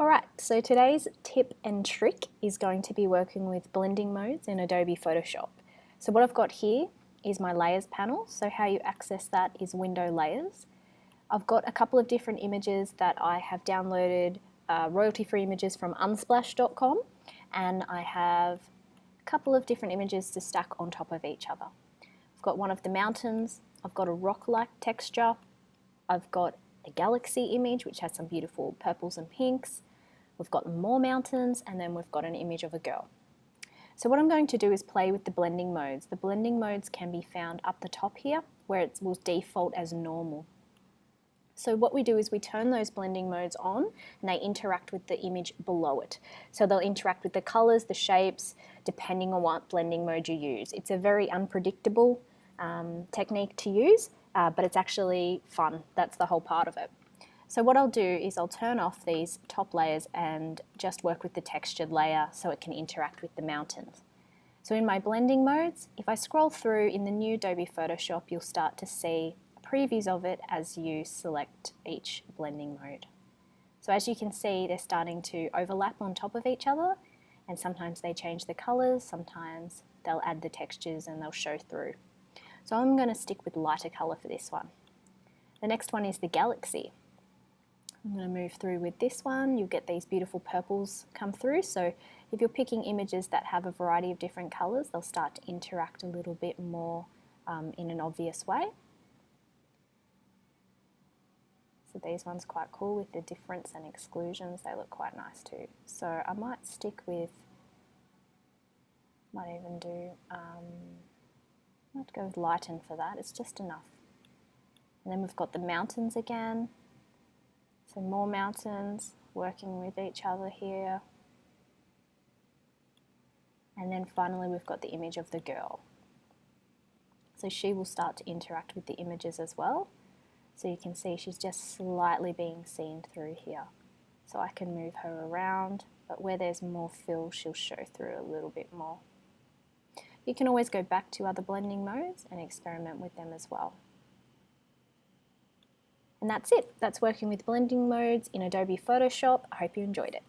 Alright, so today's tip and trick is going to be working with blending modes in Adobe Photoshop. So what I've got here is my layers panel, so how you access that is window layers. I've got a couple of different images that I have downloaded, royalty-free images from unsplash.com, and I have a couple of different images to stack on top of each other. I've got one of the mountains, I've got a rock-like texture, I've got a galaxy image which has some beautiful purples and pinks, we've got more mountains, and then we've got an image of a girl. So what I'm going to do is play with the blending modes. The blending modes can be found up the top here where it will default as normal. So what we do is we turn those blending modes on and they interact with the image below it. So they'll interact with the colours, the shapes, depending on what blending mode you use. It's a very unpredictable technique to use, but it's actually fun. That's the whole part of it. So what I'll do is I'll turn off these top layers and just work with the textured layer so it can interact with the mountains. So in my blending modes, if I scroll through in the new Adobe Photoshop, you'll start to see previews of it as you select each blending mode. So as you can see, they're starting to overlap on top of each other, and sometimes they change the colors, sometimes they'll add the textures and they'll show through. So I'm going to stick with lighter color for this one. The next one is the galaxy. I'm going to move through with this one. You'll get these beautiful purples come through. So if you're picking images that have a variety of different colors, they'll start to interact a little bit more in an obvious way. So these ones quite cool with the difference and exclusions. They look quite nice too. So I might stick with, might even do, might go with lighten for that. It's just enough. And then we've got the mountains again. So more mountains working with each other here. And then finally we've got the image of the girl. So she will start to interact with the images as well. So you can see she's just slightly being seen through here. So I can move her around, but where there's more fill, she'll show through a little bit more. You can always go back to other blending modes and experiment with them as well. And that's it. That's working with blending modes in Adobe Photoshop. I hope you enjoyed it.